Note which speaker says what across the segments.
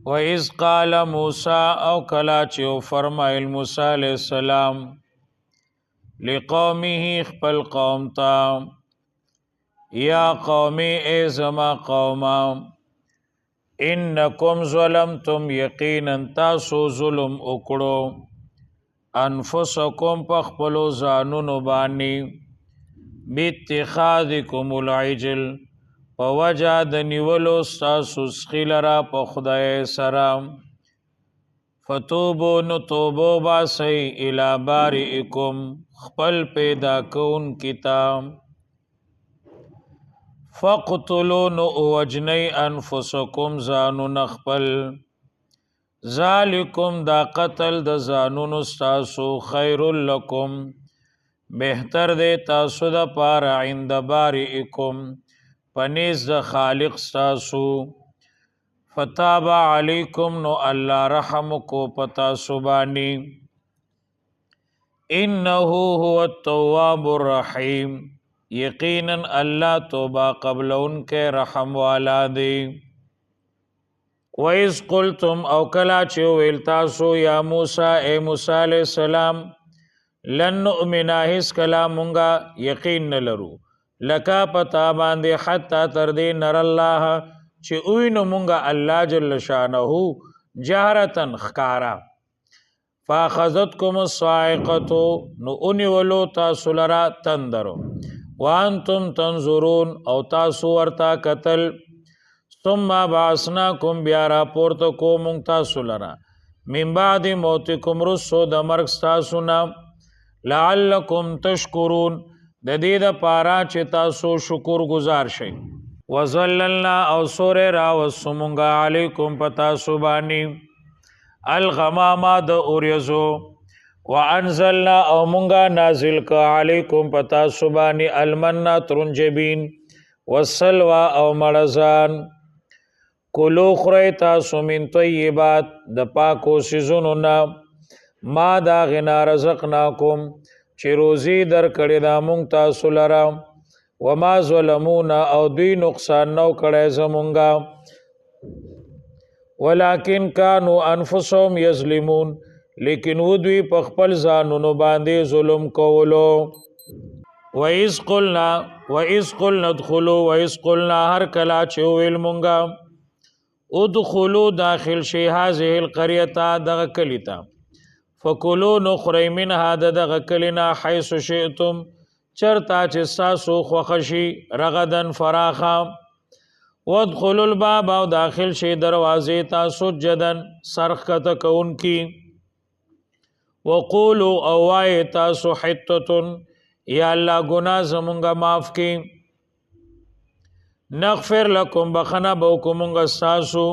Speaker 1: وَإِذْ قَالَ موسی او کلا چې فرمایل موسی علیہ السلام لقومه خپل قوم ته یا قومي ای زما قوما انکم ظلمتم یقینا تاسو ظلم وکړو انفسکم په خپلو ځانونو باندې باتخاذکم العجل په وجه د نیولو ستاسو سخی لره په خدای سره فتوبو نو توبو باسی الی بارئکم خپل پیدا کون کتاب فقتلوا نو وجنی انفسکم زانون خپل ذالکم دا قتل د زانون ستاسو خیر لکم بهتر دی تاسو د پاره عند بارئکم پنیز د خالق ستاسو فتاب علیکم نو الله رحم کو پتا سبانی انه هو التواب الرحیم یقینا الله توبه قبل انکه رحم والا دی وَإِذْ قُلْتُمْ او کلا چې ویل تاسو یا موسی اے موسی علیہ السلام لن نؤمن هیڅ کلامونګه یقین نه لرو لکا پتا باندې حتا تر دې نر الله چې اوینو مونږه الله جل شانه جهرتن خکارا فاخذتکم الصاعقه نو اونی ولو تاسو لرا تندرو وانتم تنظرون او تاسو ورتا قتل ثم بعثناکم بیا را پورته کو مونږ تاسو لرا من بعد موتکم رسو د مرګ تاسو نه لعلکم تشکرون د دې د پارا چې تاسو شکر گزار شئ وظللنا او سوره را وسمونګه علیکم پتا سبانی الغمامه د اوریزو وانزلنا او مونږه نازل ک علیکم پتا سبانی المنّا ترنجبین والسلوى او مړزان کلو خری تاسو من طیبات د پاکو سيزونو نا ما دا غنا رزقناکم چې روزی در کړی دا مونږ تاسو لرا وما ظلمونا او دوی نقصان نو کړی زمونږه ولکن کانوا انفسهم یظلمون لیکن و دوی په خپل ځانونو باندې ظلم کولو وَإِذْ قُلْنَا ادْخُلُوا وَإِذْ قُلْنَا هر کلا چې ویل مونږه ادخلوا داخل شي هذه القريه دغه کلیتا فکلوا نخری منها دغه کلینا حيث شئتم چرتا چې تاسو خوښشي رغدن فراخا وادخلوا الباب او داخل شي دروازې تاسو جدن سرخ کته کون کی وقولوا او وای تاسو حتتن یا الله گناہ زمونږه معاف کی نغفر لكم بخنا بوکمونږه تاسو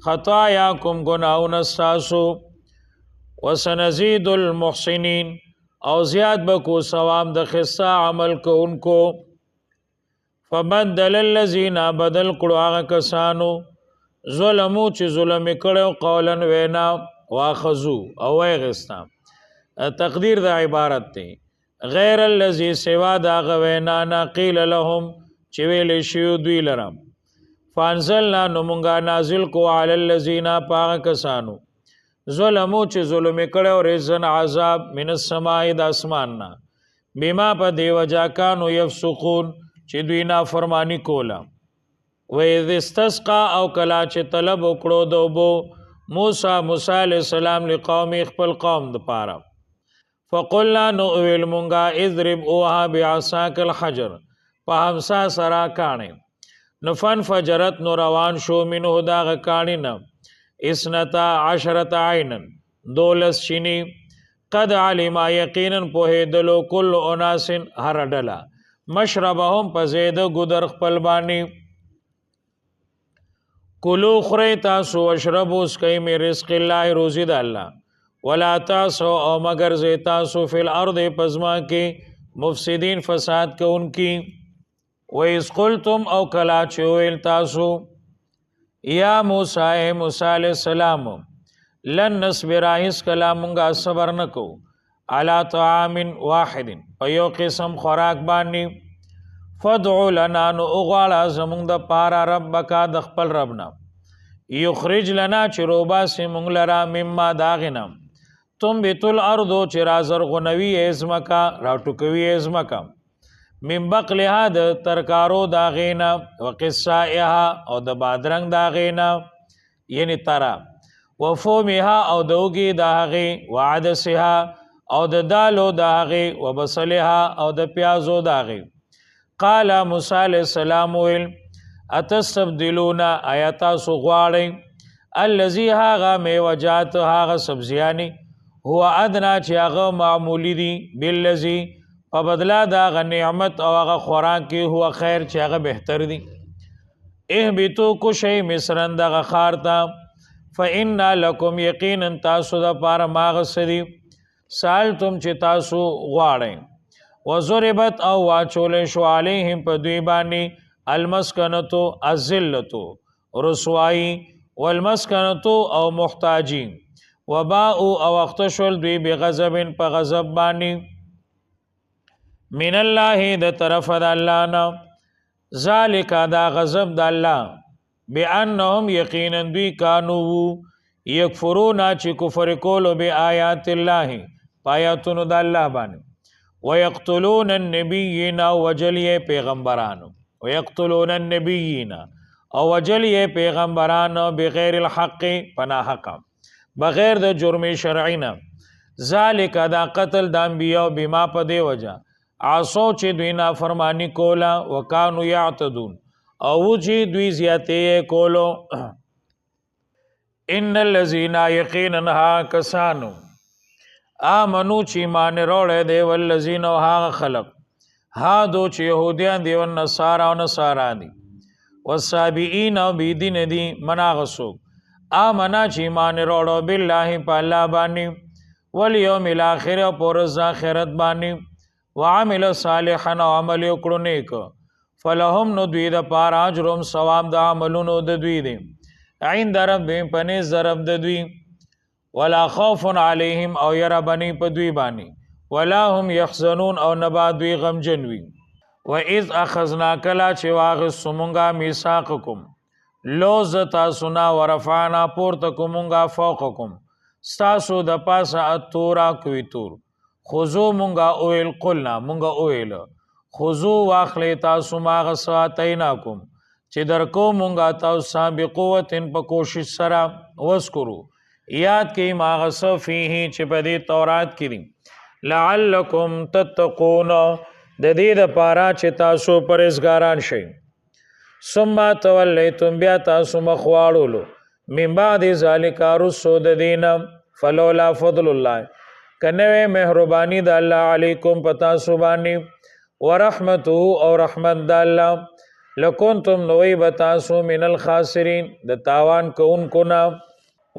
Speaker 1: خطاياکم گناہونه تاسو وسنزيد المحسنین او زیاد بکو ثواب د خصا عمل کوونکو فبدل الذين بدل کړه هغه کسانو ظلمو چې ظلم کړو قولا وینا واخذو او غستا تقدیر د عبارت ته غیر الذي سوا دا غوینا قیل لهم چې ویل شیو دوی لرم فانزلنا نمونگا نازل کو علی الذین پاک کسانو ظلمو چې ظلم کړو رزن عذاب من السماء د اسماننا بما په دی وجا کانو یفسقون چې دوی نافرمانی کولا و اذ استسقا او کلا چې طلب وکړو دوبو موسی علیہ السلام لقوم خپل قوم د پاره فقلنا نو ویل مونږه اضرب اوها بعصاك الحجر په همسا سرا کانی نفن فجرت نو روان شو منه دا کانی نه اسنتا عشرة عینا دولس شینی قد علم یقینا په دلو کل اناس هر ډلا مشربهم پزید ګدر خپل باندې کلو خری تاسو واشربوا اسکای می رزق الله روزی د الله ولا تاسو او مگر زی تاسو فی الارض پزما کې مفسدین فساد کوونکی وَإِذْ قُلْتُمْ او کلا چویل تاسو یا موسی علیہ السلام لن نصبر اس کلامونگا صبر نکو علی طعام واحد پیو قسم خوراک باندې فدعو لنا نو اغوالا زمونږ د پارا ربکا د خپل ربنا یخرج لنا چې روباسي مونږ لرا مما داغنا تنبت الارض چې رازرغونوي ازمکا راټوکوي ازمکا من بقلها د ترکارو داغینا وقصائها او د بادرنګ داغینا یعنی ترا وفومها او دوگی داغی وعدسها او د دالو داغی وبصلها او د پیازو داغی قال موسی علیہ السلام ویل اتستبدلون آیاتا سغواړی الذی هاغه میوجات هاغه سبزیانی هو ادنا چې هغه معمولی دی بالذی په بدلا دا غ نعمت او هغه خوراک کې هو خیر چې هغه بهتر دی اهبتو کو شی مصرن دغه خارتا فإن لکم یقینا تاسو د پاره ماغسدی سالتم چې تاسو غواړئ وضربت او واچول شو علیهم په دوی باندې المسکنتو الذلتو رسوائی والمسکنتو او محتاجی وباء او اختشل دوی بغضب په غضب باندې من الله د طرف د الله نه ذالک دا غضب د الله بانهم یقینا دوی کانو یکفرون چې کفر کولو بیاات الله پایاتونو د الله باندې ويقتلون النبیین وجلی پیغمبرانو ويقتلون النبیین او وجلی پیغمبرانو بغیر الحق پنا حق بغیر د جرم شرعینا ذالک دا قتل د انبیاء بما پدې وجه عصو چې دوی نافرمانی کولا وکانو یعتدون او چې دوی زیاتې کولو ان الذين یقینا کسانو آمنو چې ایمان وروړي دی والذین ها خلق ها دو چې يهوديان دی او نصارا او نصارا دي والسابئین او بيدین دي مناغسو آمنا چې ایمان وروړو بالله په الله باندې والیوم الاخر او پرز اخرت باندې وعمل صالحا او عمل وکړو نیک فلهم نو دوی د پار اجرهم ثواب د عملونو د دوی دي عند ربهم پنځ رب د دوی ولا خوف علیهم او ير بنی په دوی باندې ولا هم يحزنون او نبا دوی غمجن وي واذ اخذنا کلا چې واغ سمونګه میثاقکم لوز تاسو نا ورفعنا پورته کومونګه فوقکم تاسو د پاسه اتورا کوي تور خذو مونږه اویل قلنا مونږه اویل خذو واخلې تاسو ماغه ساتیناکم چې درکو مونږه تاسو سابقوتن په کوشش سره وذکرو یاد کې ماغه فيه چې په دې تورات کې لعلکم تتقون د دې د پاره چې تاسو پرهیزګاران شئ ثم تولیتم بیا تاسو مخواړولو من بعد ذالک رسو د دین فلولا فضل الله کنه مهربانی د الله علیکم پتا سبحانی ورحمته او رحمت د الله لکنتم نوی بتاسو من الخاسرین د تاوان کوونکو نا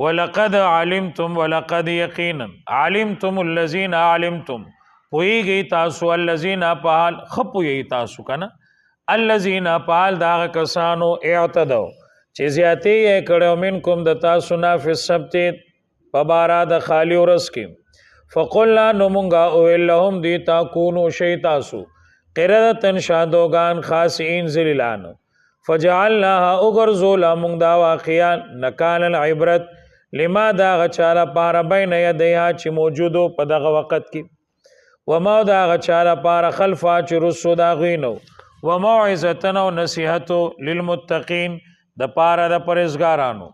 Speaker 1: ولقد علمتم ولقد یقینا علمتم الذين علمتم پویږي تاسو الذين پال خپویږي تاسو کنه الذين پال دا کسانو اعتدوا چې زیاتې کړه منکم د تاسو نه په سبت په بارا د خالی ورس کې فقلنا نمونگا اویلهم دیتا کونو شیطاسو قردتن شادوگان خاسئین زلیلان فجعلناها اگرزو لامونگ دا واقعان نکان العبرت لما دا غچالا پارا بین یدیها چی موجودو پا دا وقت کی وما دا غچالا پارا خلفا چی رسو دا غینو وموعزتن و نصیحتو للمتقین دا پارا دا پرزگارانو